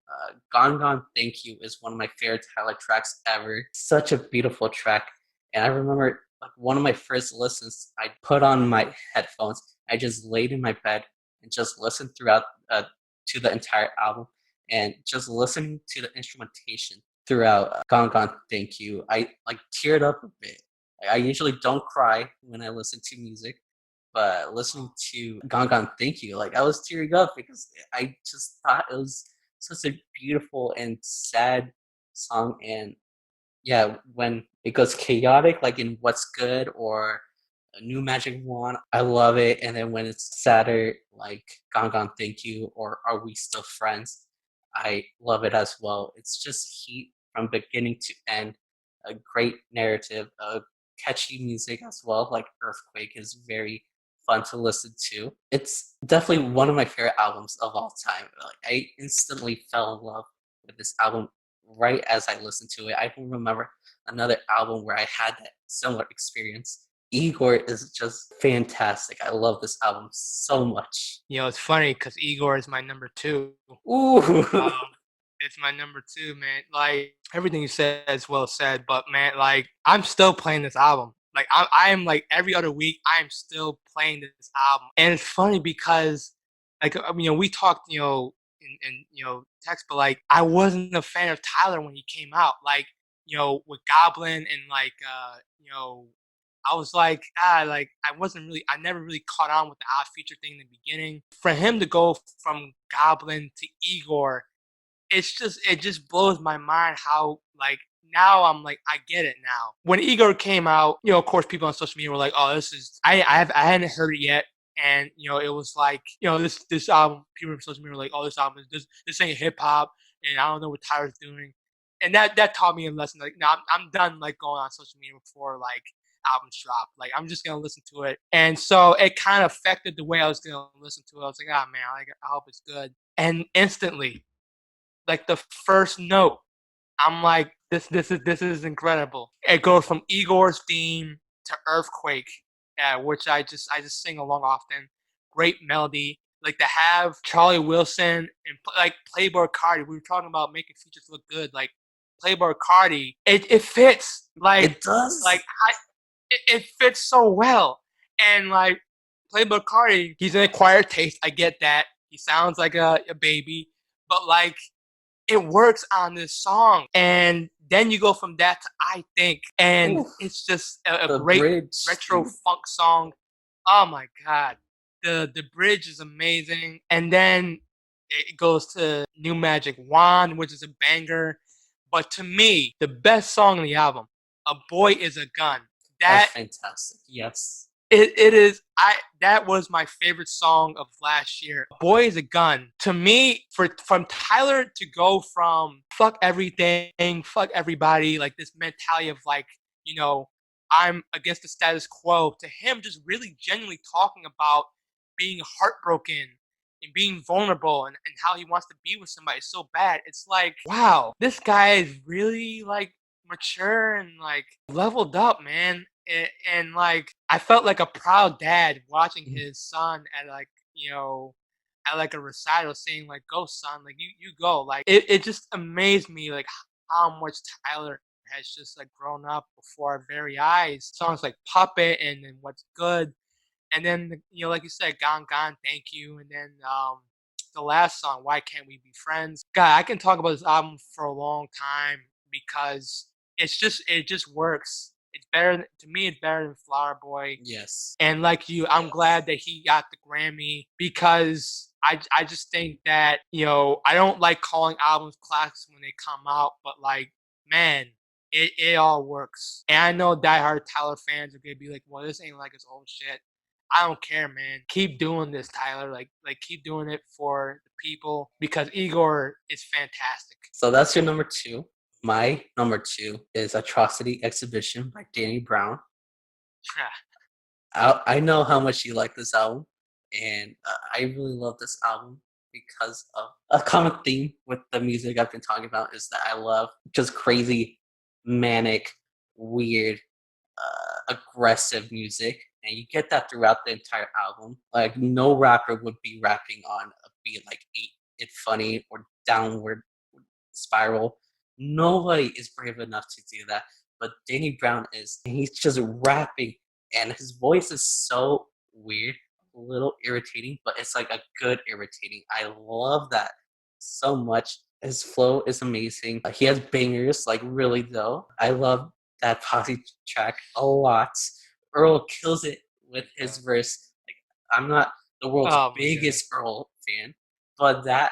Gone Gone Thank You is one of my favorite Tyler tracks ever. Such a beautiful track. And I remember like one of my first listens, I put on my headphones. I just laid in my bed and just listened throughout to the entire album and just listening to the instrumentation throughout Gone Gone Thank You. I like teared up a bit. I usually don't cry when I listen to music, but listening to Gone Gone Thank You, like I was tearing up because I just thought it was such a beautiful and sad song. And yeah, when it goes chaotic, like in What's Good or a New Magic Wand, I love it. And then when it's sadder, like Gone Gone Thank You or Are We Still Friends, I love it as well. It's just heat from beginning to end, a great narrative, a catchy music as well. Like Earthquake is very fun to listen to. It's definitely one of my favorite albums of all time. Like I instantly fell in love with this album right as I listened to it. I don't remember another album where I had that similar experience. Igor is just fantastic. I love this album so much. You know, it's funny because Igor is my number two. Ooh. Um, it's my number two, man. Like everything you said is well said, but man, like I'm still playing this album. Like I am like every other week, I am still playing this album, and it's funny because, like, you know, we talked, you know, in you know text, but like I wasn't a fan of Tyler when he came out. Like, you know, with Goblin and like, you know, I was like I never really caught on with the odd feature thing in the beginning. For him to go from Goblin to Igor, it just blows my mind how like now I'm like I get it now. When Igor came out, you know, of course people on social media were like, "Oh, this is I hadn't heard it yet." And you know, it was like, you know, this album, people on social media were like, "Oh, this album is this ain't hip hop," and I don't know what Tyler's doing. And that taught me a lesson. Like, now I'm done like going on social media before like albums drop. Like, I'm just gonna listen to it. And so it kind of affected the way I was gonna listen to it. I was like, "Ah, man, I hope it's good." And instantly, like the first note, I'm like, this is incredible. It goes from Igor's theme to Earthquake, which I just sing along often. Great melody. Like to have Charlie Wilson and like Playboy Cardi. We were talking about making features look good. Like Playboy Cardi, it fits. It does. Like it fits so well. And like Playboy Cardi, he's an acquired taste. I get that. He sounds like a baby, but like it works on this song. And then you go from that to I Think, and Ooh, it's just a the great bridge. retro funk song. Oh my god. The bridge is amazing. And then it goes to New Magic Wand, which is a banger. But to me, the best song on the album, A Boy Is a Gun. That's That fantastic. Yes. it is I that was my favorite song of last year. Boy is a Gun. To me, for from Tyler to go from fuck everything, fuck everybody, like this mentality of like, you know, I'm against the status quo, to him just really genuinely talking about being heartbroken and being vulnerable, and how he wants to be with somebody so bad. It's like, wow, this guy is really like mature and like leveled up, man. And like I felt like a proud dad watching his son at like, you know, at like a recital saying like, "Go son, like you go." Like it just amazed me like how much Tyler has just like grown up before our very eyes. Songs like Puppet and then What's Good, and then you know, like you said, Gone Gone Thank You, and then the last song, Why Can't We Be Friends. God, I can talk about this album for a long time because it just works. It's better to me. It's better than Flower Boy. Yes. And like you, I'm glad that he got the Grammy because I just think that, I don't like calling albums classics when they come out, but like, man, it all works. And I know diehard Tyler fans are gonna be like, well, this ain't like his old shit. I don't care, man. Keep doing this, Tyler. Like keep doing it for the people because Igor is fantastic. So that's your number 2. My number 2 is Atrocity Exhibition by Danny Brown. I know how much you like this album, and I really love this album because of a common theme with the music I've been talking about is that I love just crazy, manic, weird, aggressive music, and you get that throughout the entire album. Like no rapper would be rapping on a beat like "Ain't It Funny" or "Downward Spiral." Nobody is brave enough to do that, but Danny Brown is. And he's just rapping, and his voice is so weird, a little irritating, but it's like a good irritating. I love that so much. His flow is amazing. He has bangers, like really though. I love that posse track a lot. Earl kills it with his verse. Like I'm not the world's biggest Earl fan, but that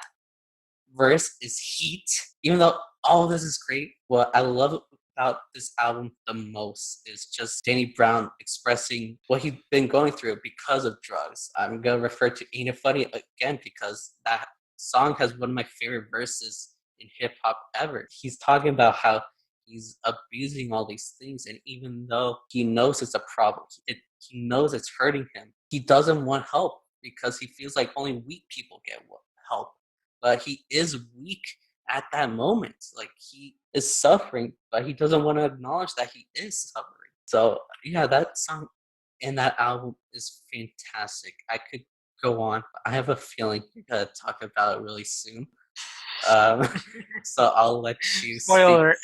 verse is heat. Even though all of this is great, what I love about this album the most is just Danny Brown expressing what he's been going through because of drugs. I'm gonna refer to "Ain't It Funny" again because that song has one of my favorite verses in hip hop ever. He's talking about how he's abusing all these things, and even though he knows it's a problem, he knows it's hurting him, he doesn't want help because he feels like only weak people get help. But he is weak at that moment. Like he is suffering, but he doesn't want to acknowledge that he is suffering. So yeah, that song in that album is fantastic. I could go on. I have a feeling you're gonna talk about it really soon. So I'll let you Spoiler.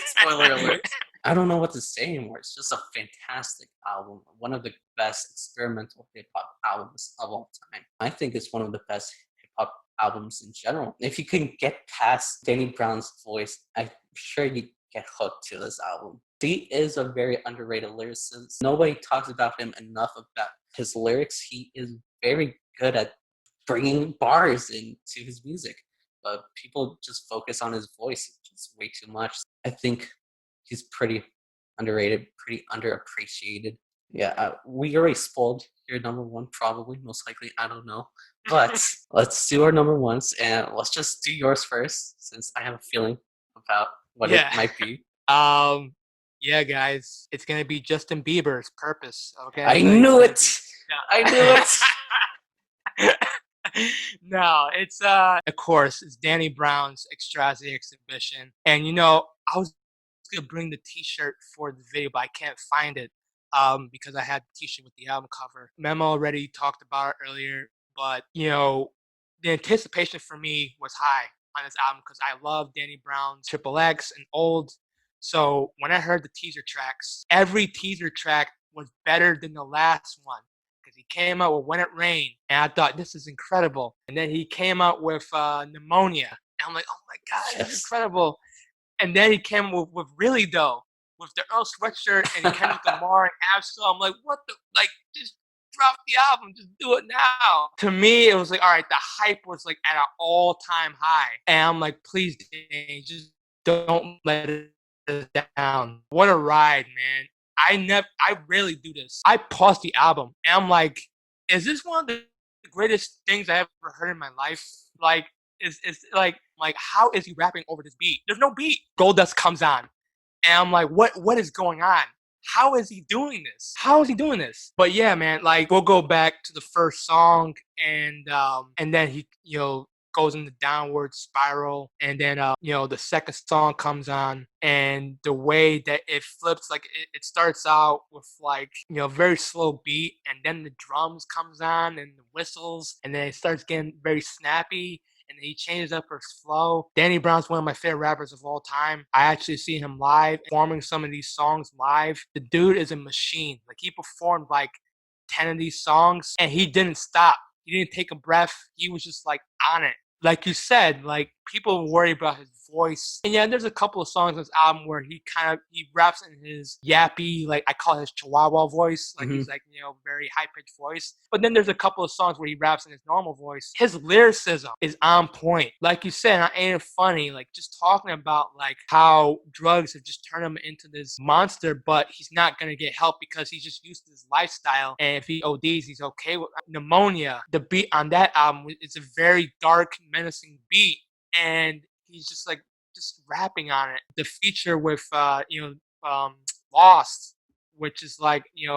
Spoiler alert. I don't know what to say anymore. It's just a fantastic album. One of the best experimental hip hop albums of all time. I think it's one of the best hip hop albums in general. If you can get past Danny Brown's voice, I'm sure you get hooked to this album. He is a very underrated lyricist. Nobody talks about him enough about his lyrics. He is very good at bringing bars into his music, but people just focus on his voice just way too much. I think he's pretty underrated, pretty underappreciated. Yeah, we already spoiled your number 1, probably, most likely. I don't know. But let's do our number 1s, and let's just do yours first, since I have a feeling about what it might be. Yeah, guys, it's gonna be Justin Bieber's "Purpose." Okay, I knew it. I knew it. No, it's of course it's Danny Brown's Extrazy Exhibition, and I was gonna bring the T-shirt for the video, but I can't find it because I had the T-shirt with the album cover. Memo already talked about it earlier, but the anticipation for me was high on this album because I love Danny Brown's Triple X and Old. So when I heard the teaser tracks, every teaser track was better than the last one because he came out with "When It Rained," and I thought this is incredible. And then he came out with "Pneumonia," and I'm like, oh my god, this is incredible. And then he came with "Really Though," with the Earl Sweatshirt and Kendrick Lamar and Absol. I'm like, what the, like, just drop the album, just do it now. To me, it was like, all right, the hype was like at an all-time high. And I'm like, please, Danny, just don't let it down. What a ride, man. I rarely do this. I pause the album and I'm like, is this one of the greatest things I ever heard in my life? Like, is like how is he rapping over this beat? There's no beat. Goldust comes on, and I'm like, what is going on? How is he doing this? How is he doing this? But yeah, man, like we'll go back to the first song, and then he goes in the downward spiral, and then the second song comes on, and the way that it flips, like it starts out with like very slow beat, and then the drums comes on and the whistles, and then it starts getting very snappy, and he changes up his flow. Danny Brown's one of my favorite rappers of all time. I actually see him live, performing some of these songs live. The dude is a machine. Like he performed like 10 of these songs, and he didn't stop. He didn't take a breath. He was just like on it. Like you said, like people worry about his voice. And yeah, there's a couple of songs on this album where he raps in his yappy, like I call it his chihuahua voice. Like he's like, very high pitched voice. But then there's a couple of songs where he raps in his normal voice. His lyricism is on point. Like you said, ain't it funny? Like just talking about like how drugs have just turned him into this monster, but he's not gonna get help because he's just used to this lifestyle. And if he ODs, he's okay with pneumonia. The beat on that album is a very dark, menacing beat. And he's just like rapping on it. The feature with Lost, which is like he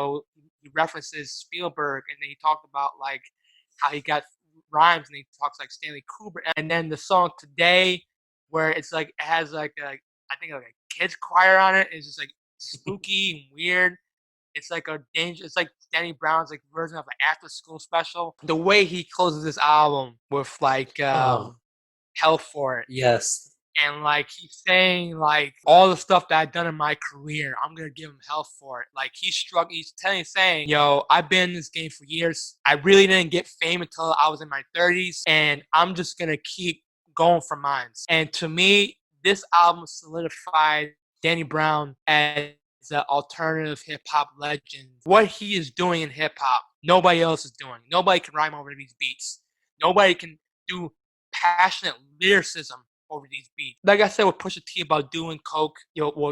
references Spielberg, and then he talked about like how he got rhymes, and he talks like Stanley Kubrick. And then the song Today, where it's like it has like I think like a kids choir on it. It's just like spooky and weird. It's like it's like Danny Brown's like version of an after school special. The way he closes this album with like hell for it. Yes. And like he's saying like all the stuff that I've done in my career, I'm gonna give him hell for it. Like he's saying, yo, I've been in this game for years. I really didn't get fame until I was in my 30s, and I'm just gonna keep going for mine. And to me, this album solidified Danny Brown as an alternative hip hop legend. What he is doing in hip hop, nobody else is doing. Nobody can rhyme over these beats. Nobody can do passionate lyricism over these beats. Like I said with Pusha T about doing coke,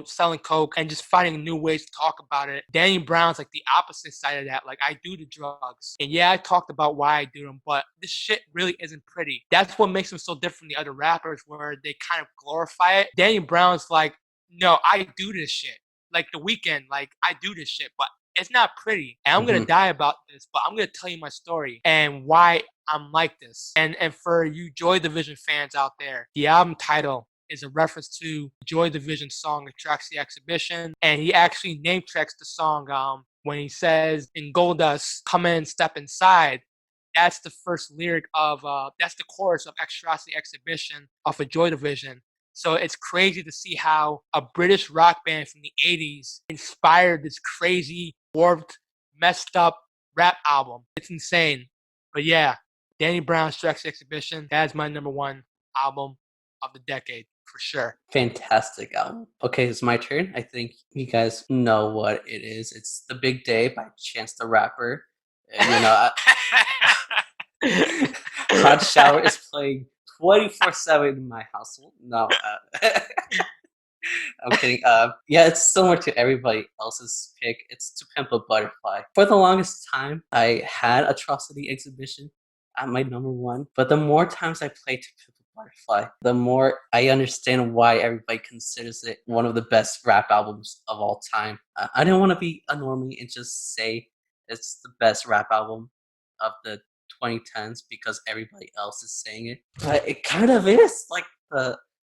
selling coke and just finding new ways to talk about it. Danny Brown's like the opposite side of that. Like I do the drugs. And yeah, I talked about why I do them, but this shit really isn't pretty. That's what makes him so different from the other rappers where they kind of glorify it. Danny Brown's like, no, I do this shit. Like The Weeknd, like I do this shit, but it's not pretty. And I'm gonna die about this, but I'm gonna tell you my story and why I'm like this. And for you Joy Division fans out there, the album title is a reference to Joy Division's song "The Tracks the Exhibition," and he actually name tracks the song when he says in Goldust, "Come in, step inside." That's the first lyric of that's the chorus of "Extracy Exhibition" off of Joy Division. So it's crazy to see how a British rock band from the 80s inspired this crazy, warped, messed up rap album. It's insane. But yeah, Danny Brown's Tracks Exhibition, that's my number one album of the decade, for sure. Fantastic album. Okay, it's my turn. I think you guys know what it is. It's The Big Day by Chance the Rapper. And, Hot Shower is playing 24/7 in my household. No, I'm kidding. Yeah, it's similar to everybody else's pick. It's To Pimp a Butterfly. For the longest time, I had Atrocity Exhibition at my number one. But the more times I play To Pimp a Butterfly, the more I understand why everybody considers it one of the best rap albums of all time. I didn't want to be a normie and just say it's the best rap album of the 2010s because everybody else is saying it. But it kind of is. Like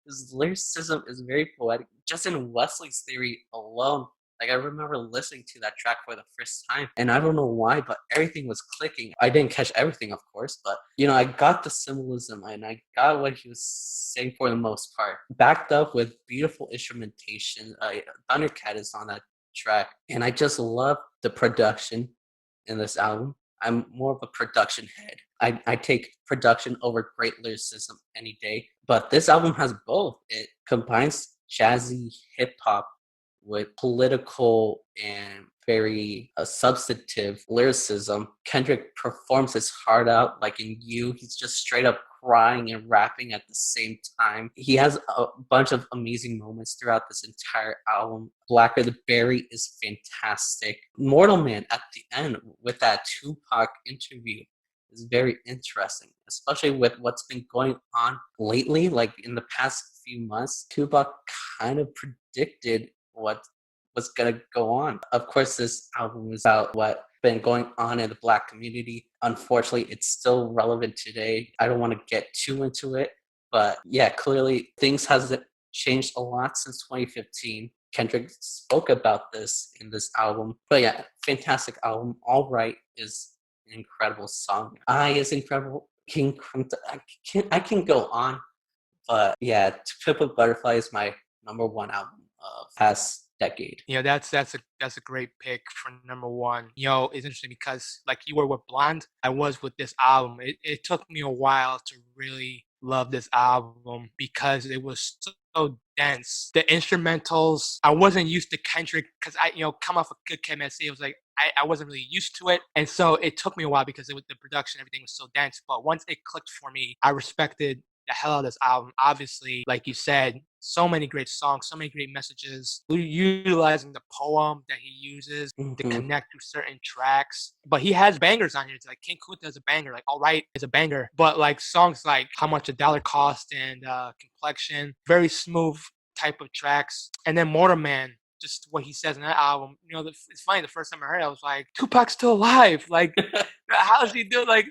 his lyricism is very poetic. Just in Wesley's Theory alone, like I remember listening to that track for the first time, and I don't know why, but everything was clicking. I didn't catch everything, of course, but I got the symbolism and I got what he was saying for the most part, backed up with beautiful instrumentation. Thundercat is on that track, and I just love the production in this album. I'm more of a production head. I take production over great lyricism any day. But this album has both. It combines jazzy hip hop with political and very substantive lyricism. Kendrick performs his heart out, like in You. He's just straight up crying and rapping at the same time. He has a bunch of amazing moments throughout this entire album. Blacker the Berry is fantastic. Mortal Man at the end with that Tupac interview is very interesting, especially with what's been going on lately. Like in the past few months, Tupac kind of predicted what was gonna go on. Of course, this album is about what been going on in the Black community. Unfortunately, it's still relevant today. I don't want to get too into it, but yeah, clearly things hasn't changed a lot since 2015. Kendrick spoke about this in this album. But yeah, fantastic album. All Right is an incredible song. I is incredible. King I can go on, but yeah, To Pimp a Butterfly is my number one album of past decade. You know, that's a great pick for number one. You know, it's interesting because like you were with Blonde, I was with this album. It took me a while to really love this album because it was so dense. The instrumentals, I wasn't used to Kendrick because come off a Good Kid, Mad City. It was like I wasn't really used to it, and so it took me a while because the production, everything was so dense. But once it clicked for me, I respected the hell out of this album. Obviously, like you said, so many great songs, so many great messages, utilizing the poem that he uses to connect to certain tracks. But he has bangers on here. It's like King Kunta is a banger, like All Right is a banger. But like songs like How Much a Dollar Cost and Complexion, very smooth type of tracks. And then Motorman, just what he says in that album. It's funny. The first time I heard it, I was like, Tupac's still alive. Like, how is he doing? Like,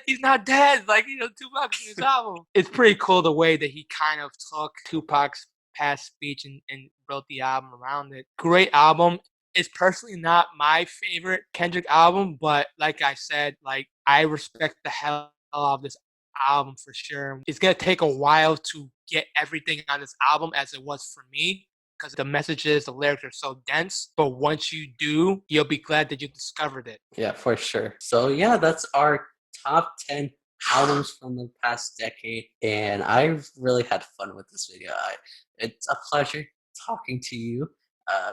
he's not dead. Like, Tupac's in his album. It's pretty cool the way that he kind of took Tupac's past speech and wrote the album around it. Great album. It's personally not my favorite Kendrick album, but like I said, like I respect the hell out of this album for sure. It's gonna take a while to get everything on this album as it was for me because the messages, the lyrics are so dense. But once you do, you'll be glad that you discovered it. Yeah, for sure. So yeah, that's our top 10 albums from the past decade, and I've really had fun with this video. It's a pleasure talking to you,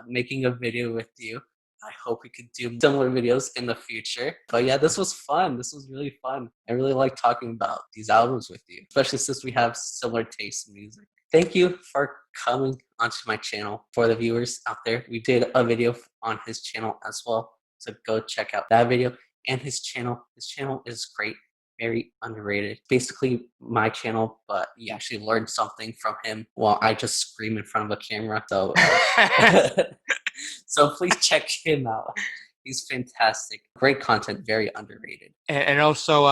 making a video with you. I hope we could do similar videos in the future. But yeah, this was fun. This was really fun. I really like talking about these albums with you, especially since we have similar tastes in music. Thank you for coming onto my channel. For the viewers out there, we did a video on his channel as well, so go check out that video and his channel. His channel is great, very underrated. Basically my channel, but you actually learned something from him while I just scream in front of a camera. So, so please check him out. He's fantastic. Great content, very underrated. And also,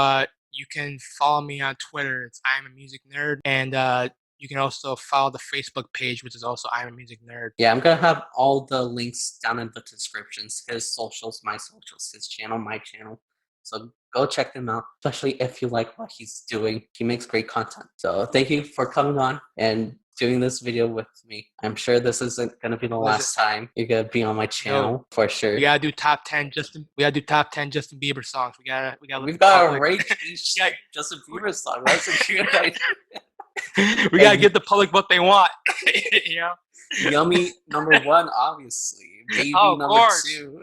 you can follow me on Twitter. It's IAmAMusicNerd. And you can also follow the Facebook page, which is also IAmAMusicNerd. Yeah, I'm going to have all the links down in the descriptions. His socials, my socials, his channel, my channel. So go check them out, especially if you like what he's doing. He makes great content. So thank you for coming on and doing this video with me. I'm sure this isn't going to be the last time you're going to be on my channel, for sure. We got to do top 10 Justin Bieber songs. We've got to rate each Justin Bieber song. That's a good idea. We gotta give the public what they want. Yummy number one, obviously. Baby number two.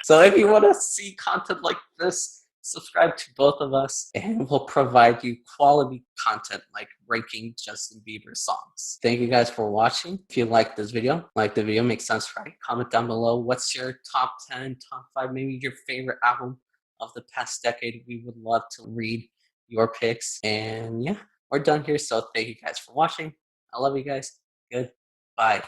So if you want to see content like this, subscribe to both of us and we'll provide you quality content like ranking Justin Bieber songs. Thank you guys for watching. If you like this video, like the video, makes sense, right? Comment down below what's your top 10, top 5, maybe your favorite album of the past decade. We would love to read your picks. And yeah, we're done here. So thank you guys for watching. I love you guys. Goodbye.